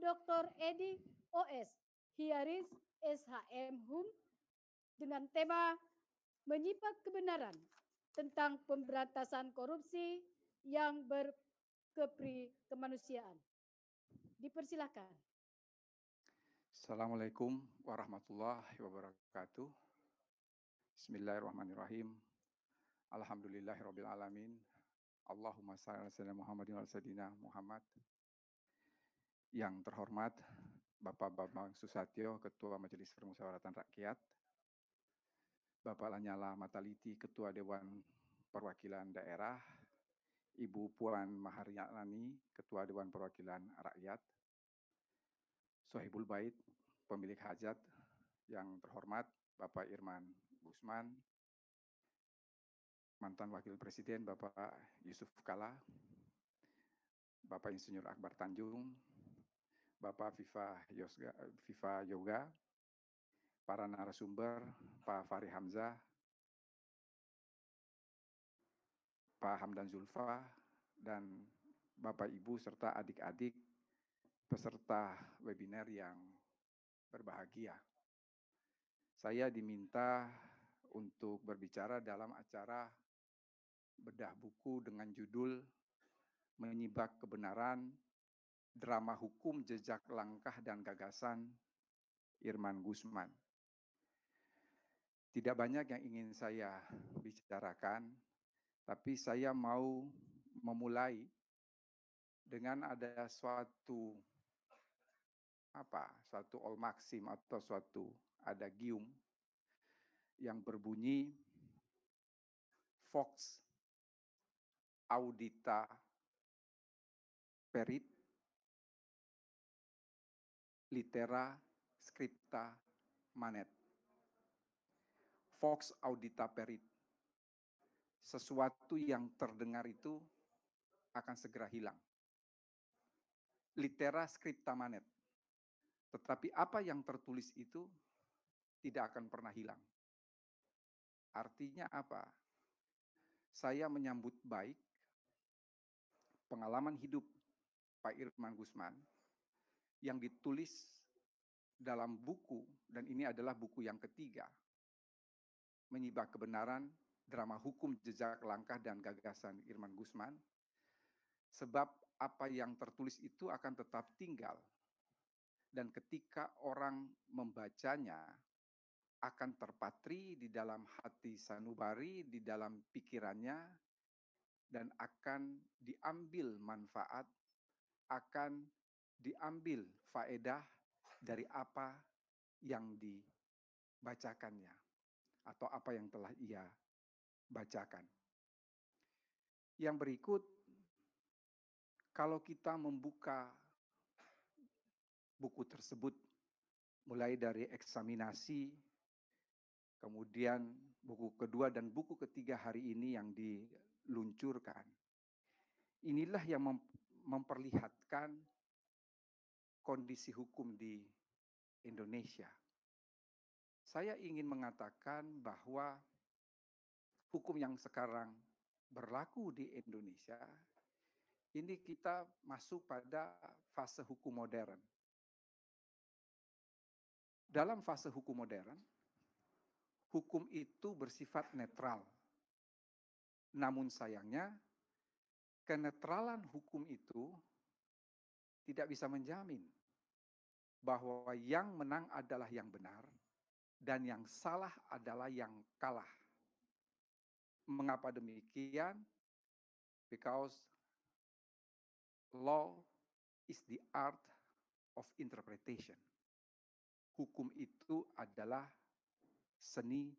Dr. Edi OS, Hiaris SHM HUM, dengan tema Menyimak Kebenaran tentang Pemberantasan Korupsi yang Kemanusiaan. Dipersilakan. Assalamualaikum warahmatullahi wabarakatuh. Bismillahirrahmanirrahim. Alhamdulillahirabbil alamin. Allahumma shalli ala sayyidina Muhammadin wa ala sayyidina Muhammad. Yang terhormat Bapak Bambang Susatyo, Ketua Majelis Permusyawaratan Rakyat, Bapak Lanyala Mataliti, Ketua Dewan Perwakilan Daerah, Ibu Puan Maharyani, Ketua Dewan Perwakilan Rakyat, Sohibul Bait, pemilik hajat, yang terhormat Bapak Irman Gusman, mantan Wakil Presiden Bapak Yusuf Kala, Bapak Insinyur Akbar Tanjung, Bapak Viva Yoga, para narasumber, Pak Fahri Hamzah, Pak Hamdan Zulfa, dan Bapak Ibu serta adik-adik peserta webinar yang berbahagia. Saya diminta untuk berbicara dalam acara bedah buku dengan judul Menyimak Kebenaran, Drama Hukum Jejak Langkah dan Gagasan Irman Gusman. Tidak banyak yang ingin saya bicarakan, tapi saya mau memulai dengan ada suatu old maxim atau suatu adagium yang berbunyi Vox audita perit, litera scripta manet. Vox audita perit. Sesuatu yang terdengar itu akan segera hilang. Litera scripta manet. Tetapi apa yang tertulis itu tidak akan pernah hilang. Artinya apa? Saya menyambut baik pengalaman hidup Pak Irman Gusman yang ditulis dalam buku, dan ini adalah buku yang ketiga, Menyimak Kebenaran, Drama Hukum Jejak Langkah dan Gagasan Irman Gusman, sebab apa yang tertulis itu akan tetap tinggal, dan ketika orang membacanya akan terpatri di dalam hati sanubari, di dalam pikirannya, dan akan diambil manfaat, akan diambil faedah dari apa yang dibacakannya atau apa yang telah ia bacakan. Yang berikut, kalau kita membuka buku tersebut, mulai dari eksaminasi, kemudian buku kedua dan buku ketiga hari ini yang diluncurkan, inilah yang memperlihatkan kondisi hukum di Indonesia. Saya ingin mengatakan bahwa hukum yang sekarang berlaku di Indonesia, ini kita masuk pada fase hukum modern. Dalam fase hukum modern, hukum itu bersifat netral. Namun sayangnya, kenetralan hukum itu tidak bisa menjamin bahwa yang menang adalah yang benar dan yang salah adalah yang kalah. Mengapa demikian? Because law is the art of interpretation. Hukum itu adalah seni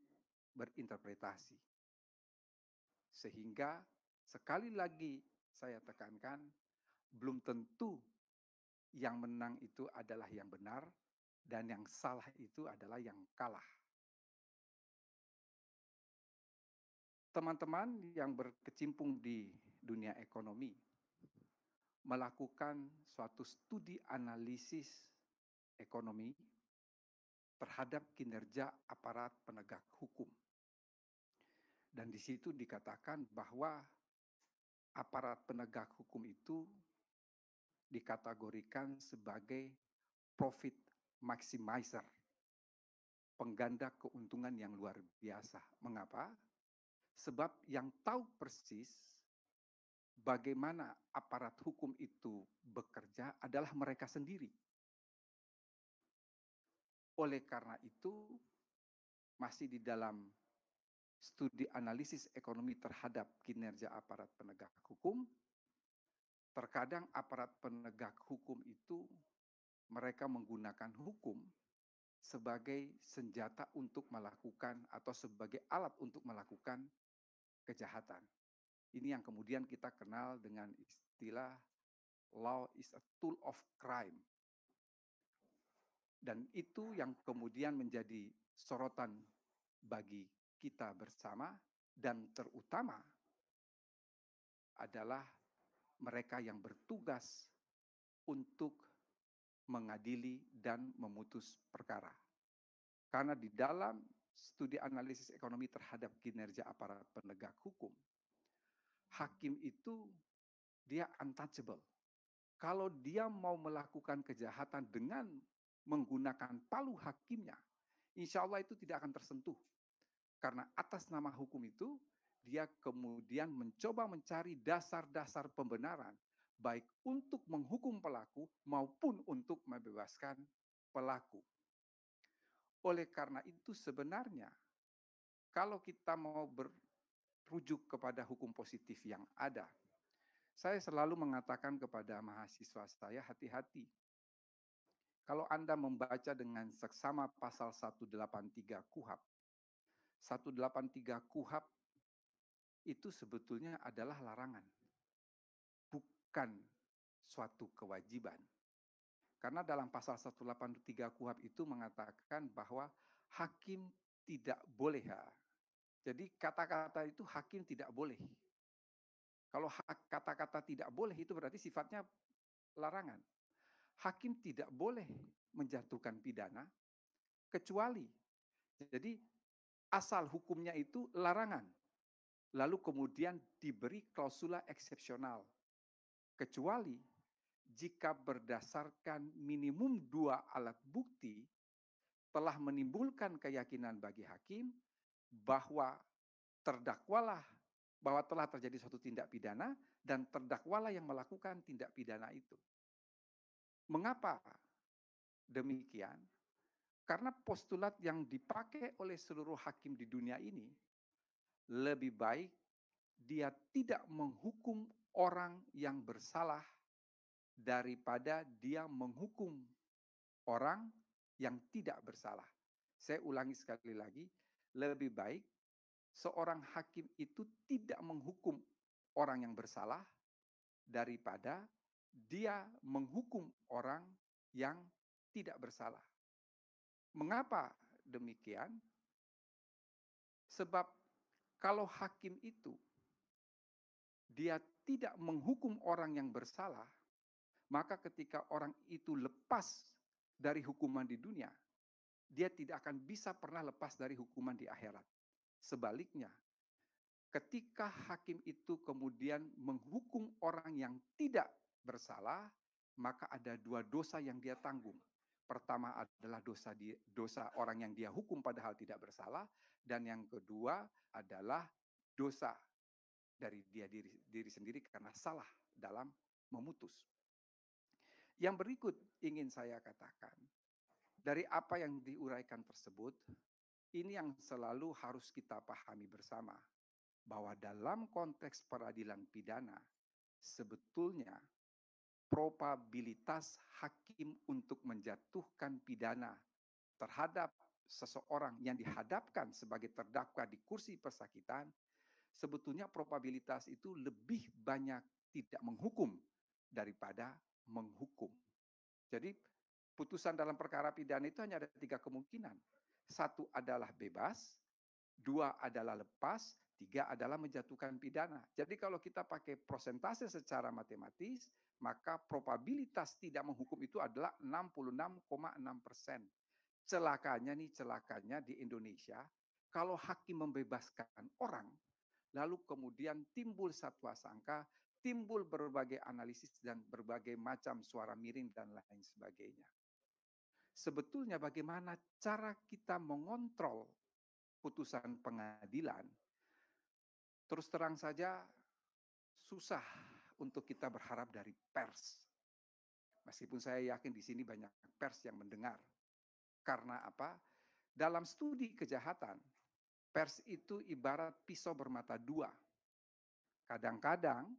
berinterpretasi. Sehingga sekali lagi saya tekankan, belum tentu yang menang itu adalah yang benar dan yang salah itu adalah yang kalah. Teman-teman yang berkecimpung di dunia ekonomi melakukan suatu studi analisis ekonomi terhadap kinerja aparat penegak hukum. Dan di situ dikatakan bahwa aparat penegak hukum itu dikategorikan sebagai profit maximizer, pengganda keuntungan yang luar biasa. Mengapa? Sebab yang tahu persis bagaimana aparat hukum itu bekerja adalah mereka sendiri. Oleh karena itu, masih di dalam studi analisis ekonomi terhadap kinerja aparat penegak hukum, terkadang aparat penegak hukum itu mereka menggunakan hukum sebagai senjata untuk melakukan atau sebagai alat untuk melakukan kejahatan. Ini yang kemudian kita kenal dengan istilah law is a tool of crime. Dan itu yang kemudian menjadi sorotan bagi kita bersama, dan terutama adalah mereka yang bertugas untuk mengadili dan memutus perkara. Karena di dalam studi analisis ekonomi terhadap kinerja aparat penegak hukum, hakim itu dia untouchable. Kalau dia mau melakukan kejahatan dengan menggunakan palu hakimnya, insya Allah itu tidak akan tersentuh. Karena atas nama hukum itu, dia kemudian mencoba mencari dasar-dasar pembenaran, baik untuk menghukum pelaku maupun untuk membebaskan pelaku. Oleh karena itu sebenarnya, kalau kita mau berujuk kepada hukum positif yang ada, saya selalu mengatakan kepada mahasiswa saya, hati-hati. Kalau Anda membaca dengan seksama pasal 183 KUHP, 183 KUHP itu sebetulnya adalah larangan, bukan suatu kewajiban. Karena dalam pasal 183 KUHP itu mengatakan bahwa hakim tidak boleh. Jadi kata-kata itu hakim tidak boleh. Kalau kata-kata tidak boleh itu berarti sifatnya larangan. Hakim tidak boleh menjatuhkan pidana kecuali, jadi asal hukumnya itu larangan. Lalu kemudian diberi klausula eksepsional. Kecuali jika berdasarkan minimum 2 alat bukti telah menimbulkan keyakinan bagi hakim bahwa terdakwalah, bahwa telah terjadi suatu tindak pidana dan terdakwalah yang melakukan tindak pidana itu. Mengapa demikian? Karena postulat yang dipakai oleh seluruh hakim di dunia ini, lebih baik dia tidak menghukum orang yang bersalah daripada dia menghukum orang yang tidak bersalah. Saya ulangi sekali lagi, lebih baik seorang hakim itu tidak menghukum orang yang bersalah daripada dia menghukum orang yang tidak bersalah. Mengapa demikian? Sebab kalau hakim itu dia tidak menghukum orang yang bersalah, maka ketika orang itu lepas dari hukuman di dunia, dia tidak akan bisa pernah lepas dari hukuman di akhirat. Sebaliknya, ketika hakim itu kemudian menghukum orang yang tidak bersalah, maka ada 2 dosa yang dia tanggung. Pertama adalah dosa orang yang dia hukum padahal tidak bersalah, dan yang kedua adalah dosa dari dia diri sendiri karena salah dalam memutus. Yang berikut ingin saya katakan, dari apa yang diuraikan tersebut, ini yang selalu harus kita pahami bersama, bahwa dalam konteks peradilan pidana, sebetulnya probabilitas hakim untuk menjatuhkan pidana terhadap seseorang yang dihadapkan sebagai terdakwa di kursi persakitan, sebetulnya probabilitas itu lebih banyak tidak menghukum daripada menghukum. Jadi putusan dalam perkara pidana itu hanya ada 3 kemungkinan. 1 adalah bebas, 2 adalah lepas, 3 adalah menjatuhkan pidana. Jadi kalau kita pakai prosentase secara matematis, maka probabilitas tidak menghukum itu adalah 66,6%. Celakanya di Indonesia, kalau hakim membebaskan orang, lalu kemudian timbul satwa sangka, timbul berbagai analisis dan berbagai macam suara miring dan lain sebagainya. Sebetulnya bagaimana cara kita mengontrol putusan pengadilan, terus terang saja susah untuk kita berharap dari pers. Meskipun saya yakin di sini banyak pers yang mendengar. Karena apa? Dalam studi kejahatan, pers itu ibarat pisau bermata dua. Kadang-kadang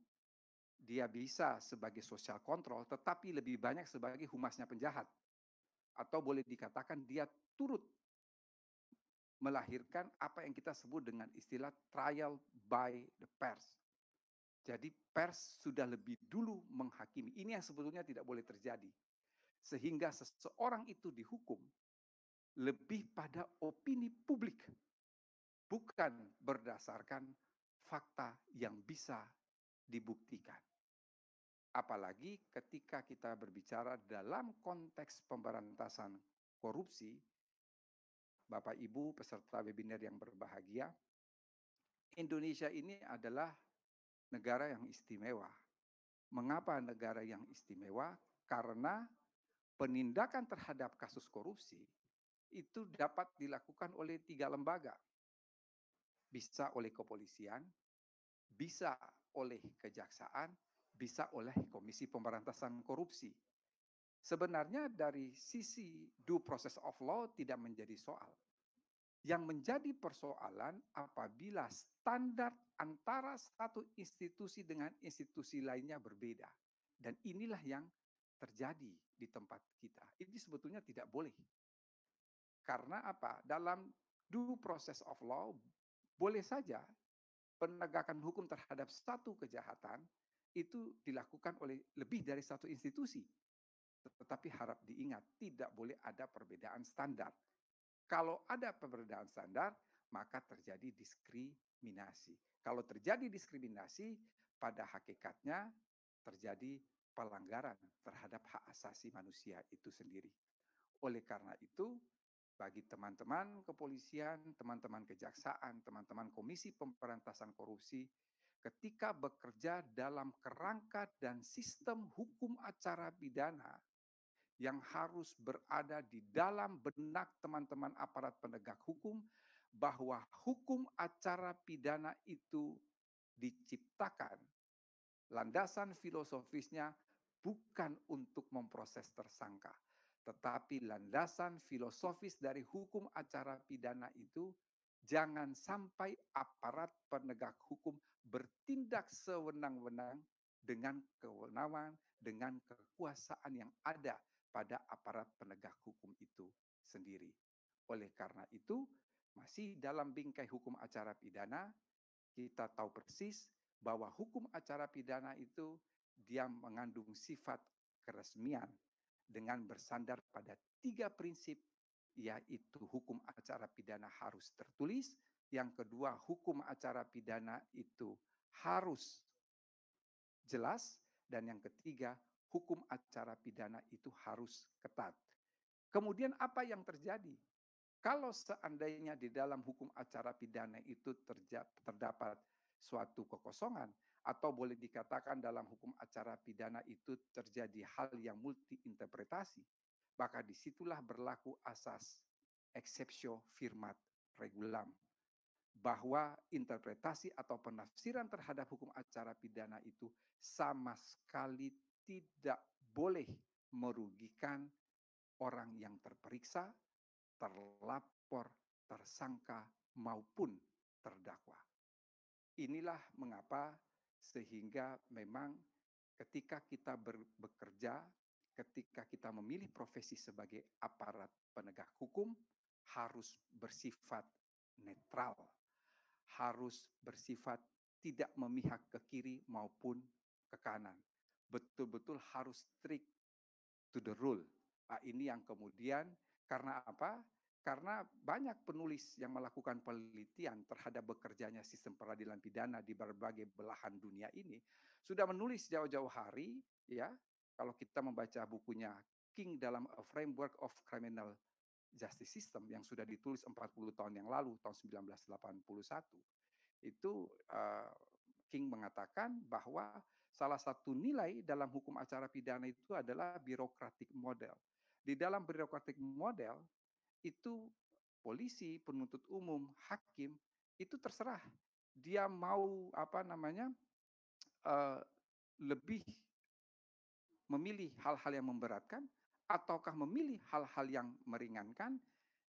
dia bisa sebagai social control, tetapi lebih banyak sebagai humasnya penjahat. Atau boleh dikatakan dia turut melahirkan apa yang kita sebut dengan istilah trial by the pers. Jadi pers sudah lebih dulu menghakimi. Ini yang sebetulnya tidak boleh terjadi. Sehingga seseorang itu dihukum lebih pada opini publik, bukan berdasarkan fakta yang bisa dibuktikan. Apalagi ketika kita berbicara dalam konteks pemberantasan korupsi, Bapak Ibu peserta webinar yang berbahagia, Indonesia ini adalah negara yang istimewa. Mengapa negara yang istimewa? Karena penindakan terhadap kasus korupsi itu dapat dilakukan oleh 3 lembaga. Bisa oleh kepolisian, bisa oleh kejaksaan, bisa oleh Komisi Pemberantasan Korupsi. Sebenarnya dari sisi due process of law tidak menjadi soal. Yang menjadi persoalan apabila standar antara satu institusi dengan institusi lainnya berbeda. Dan inilah yang terjadi di tempat kita. Ini sebetulnya tidak boleh. Karena apa? Dalam due process of law, boleh saja penegakan hukum terhadap satu kejahatan itu dilakukan oleh lebih dari satu institusi. Tetapi harap diingat, tidak boleh ada perbedaan standar. Kalau ada perbedaan standar, maka terjadi diskriminasi. Kalau terjadi diskriminasi, pada hakikatnya terjadi pelanggaran terhadap hak asasi manusia itu sendiri. Oleh karena itu, bagi teman-teman kepolisian, teman-teman kejaksaan, teman-teman Komisi Pemberantasan Korupsi, ketika bekerja dalam kerangka dan sistem hukum acara pidana yang harus berada di dalam benak teman-teman aparat penegak hukum, bahwa hukum acara pidana itu diciptakan, landasan filosofisnya bukan untuk memproses tersangka, tetapi landasan filosofis dari hukum acara pidana itu jangan sampai aparat penegak hukum bertindak sewenang-wenang dengan kewenangan, dengan kekuasaan yang ada pada aparat penegak hukum itu sendiri. Oleh karena itu, masih dalam bingkai hukum acara pidana, kita tahu persis bahwa hukum acara pidana itu dia mengandung sifat keresmian dengan bersandar pada 3 prinsip, yaitu hukum acara pidana harus tertulis, yang kedua hukum acara pidana itu harus jelas, dan yang ketiga hukum acara pidana itu harus ketat. Kemudian apa yang terjadi? Kalau seandainya di dalam hukum acara pidana itu terdapat suatu kekosongan, atau boleh dikatakan dalam hukum acara pidana itu terjadi hal yang multi interpretasi, maka disitulah berlaku asas exceptio firmat regulam, bahwa interpretasi atau penafsiran terhadap hukum acara pidana itu sama sekali tidak boleh merugikan orang yang terperiksa, terlapor, tersangka, maupun terdakwa. Inilah mengapa sehingga memang ketika kita bekerja, ketika kita memilih profesi sebagai aparat penegak hukum, harus bersifat netral, harus bersifat tidak memihak ke kiri maupun ke kanan. Betul-betul harus strict to the rule. Nah, ini yang kemudian karena apa? Karena banyak penulis yang melakukan penelitian terhadap bekerjanya sistem peradilan pidana di berbagai belahan dunia ini sudah menulis jauh-jauh hari, ya. Kalau kita membaca bukunya King dalam A Framework of Criminal Justice System yang sudah ditulis 40 tahun yang lalu, tahun 1981, itu King mengatakan bahwa salah satu nilai dalam hukum acara pidana itu adalah bureaucratic model. Di dalam bureaucratic model itu polisi, penuntut umum, hakim itu terserah dia mau eh, lebih memilih hal-hal yang memberatkan ataukah memilih hal-hal yang meringankan,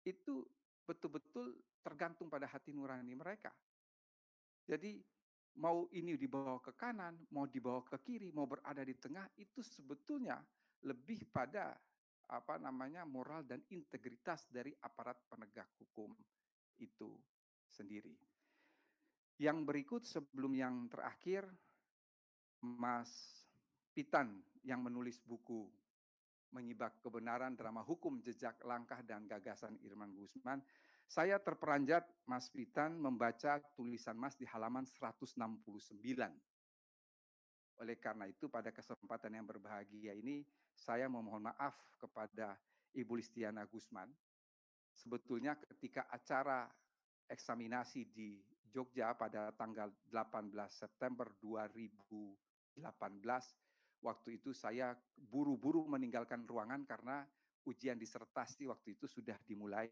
itu betul-betul tergantung pada hati nurani mereka. Jadi mau ini dibawa ke kanan, mau dibawa ke kiri, mau berada di tengah, itu sebetulnya lebih pada moral dan integritas dari aparat penegak hukum itu sendiri. Yang berikut sebelum yang terakhir, Mas Pitan yang menulis buku Menyibak Kebenaran, Drama Hukum, Jejak Langkah dan Gagasan Irman Gusman, saya terperanjat Mas Pitan membaca tulisan Mas di halaman 169. Oleh karena itu pada kesempatan yang berbahagia ini, saya memohon maaf kepada Ibu Listiana Gusman. Sebetulnya ketika acara eksaminasi di Jogja pada tanggal 18 September 2018, waktu itu saya buru-buru meninggalkan ruangan karena ujian disertasi waktu itu sudah dimulai.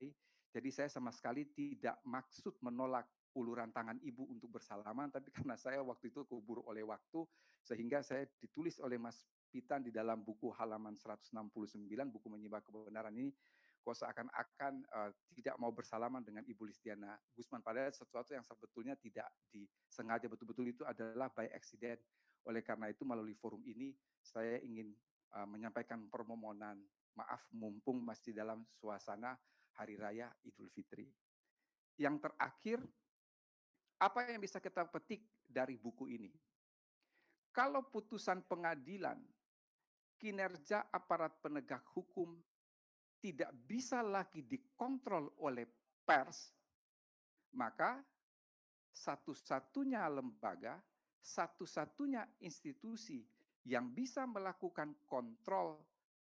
Jadi saya sama sekali tidak maksud menolak uluran tangan ibu untuk bersalaman, tapi karena saya waktu itu keburu oleh waktu, sehingga saya ditulis oleh Mas Pitan di dalam buku halaman 169, buku Menyibak Kebenaran ini, kok seakan-akan tidak mau bersalaman dengan Ibu Listiana Gusman, padahal sesuatu yang sebetulnya tidak disengaja, betul-betul itu adalah by accident. Oleh karena itu melalui forum ini saya ingin menyampaikan permohonan maaf mumpung masih dalam suasana Hari Raya Idul Fitri. Yang terakhir, apa yang bisa kita petik dari buku ini? Kalau putusan pengadilan, kinerja aparat penegak hukum tidak bisa lagi dikontrol oleh pers, maka satu-satunya lembaga, satu-satunya institusi yang bisa melakukan kontrol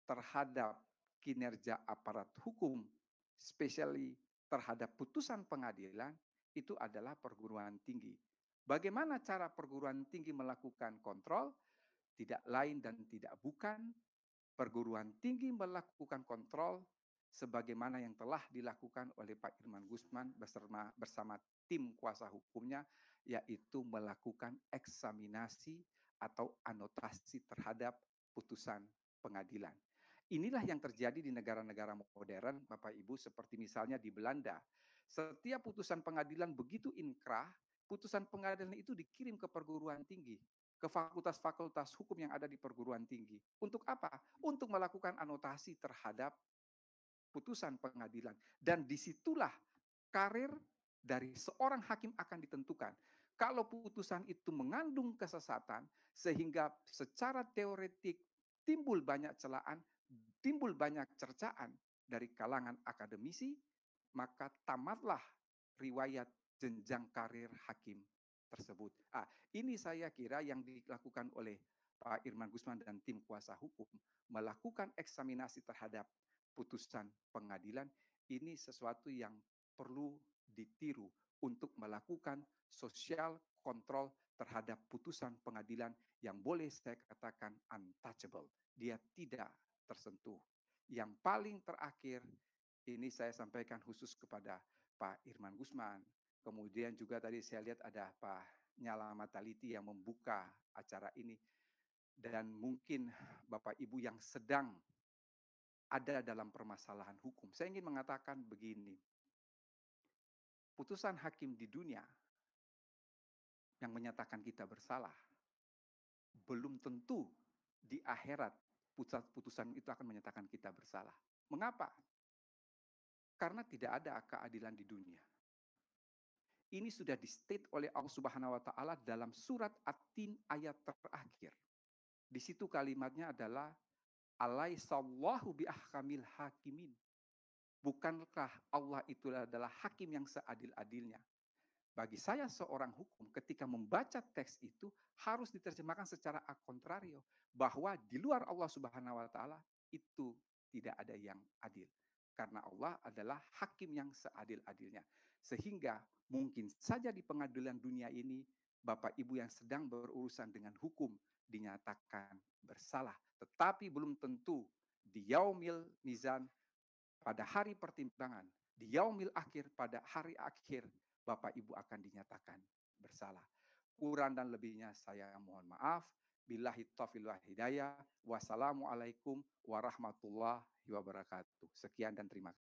terhadap kinerja aparat hukum, especially terhadap putusan pengadilan, itu adalah perguruan tinggi. Bagaimana cara perguruan tinggi melakukan kontrol? Tidak lain dan tidak bukan, perguruan tinggi melakukan kontrol sebagaimana yang telah dilakukan oleh Pak Irman Gusman bersama tim kuasa hukumnya, yaitu melakukan eksaminasi atau anotasi terhadap putusan pengadilan. Inilah yang terjadi di negara-negara modern, Bapak Ibu, seperti misalnya di Belanda. Setiap putusan pengadilan begitu inkrah, putusan pengadilan itu dikirim ke perguruan tinggi, ke fakultas-fakultas hukum yang ada di perguruan tinggi. Untuk apa? Untuk melakukan anotasi terhadap putusan pengadilan. Dan disitulah karir dari seorang hakim akan ditentukan. Kalau putusan itu mengandung kesesatan, sehingga secara teoretik timbul banyak celaan, timbul banyak cercaan dari kalangan akademisi, maka tamatlah riwayat jenjang karir hakim tersebut. Ini saya kira yang dilakukan oleh Pak Irman Gusman dan tim kuasa hukum, melakukan eksaminasi terhadap putusan pengadilan, ini sesuatu yang perlu ditiru untuk melakukan social control terhadap putusan pengadilan yang boleh saya katakan untouchable. Dia tidak tersentuh. Yang paling terakhir, ini saya sampaikan khusus kepada Pak Irman Gusman. Kemudian juga tadi saya lihat ada Pak Nyala Mataliti yang membuka acara ini. Dan mungkin Bapak Ibu yang sedang ada dalam permasalahan hukum. Saya ingin mengatakan begini. Putusan hakim di dunia yang menyatakan kita bersalah, belum tentu di akhirat putusan itu akan menyatakan kita bersalah. Mengapa? Karena tidak ada keadilan di dunia. Ini sudah di-state oleh Allah Subhanahu wa taala dalam surat At-Tin ayat terakhir. Di situ kalimatnya adalah alaisallahu biahkamil hakimin. Bukankah Allah itu adalah hakim yang seadil-adilnya? Bagi saya seorang hukum ketika membaca teks itu harus diterjemahkan secara a contrario, bahwa di luar Allah Subhanahu wa taala itu tidak ada yang adil. Karena Allah adalah hakim yang seadil-adilnya. Sehingga mungkin saja di pengadilan dunia ini Bapak Ibu yang sedang berurusan dengan hukum dinyatakan bersalah. Tetapi belum tentu di yaumil mizan, pada hari pertimbangan, di yaumil akhir, pada hari akhir, Bapak Ibu akan dinyatakan bersalah. Kurang dan lebihnya saya mohon maaf. Billahi taufiq wal hidayah. Wassalamualaikum warahmatullahi wabarakatuh. Sekian dan terima kasih.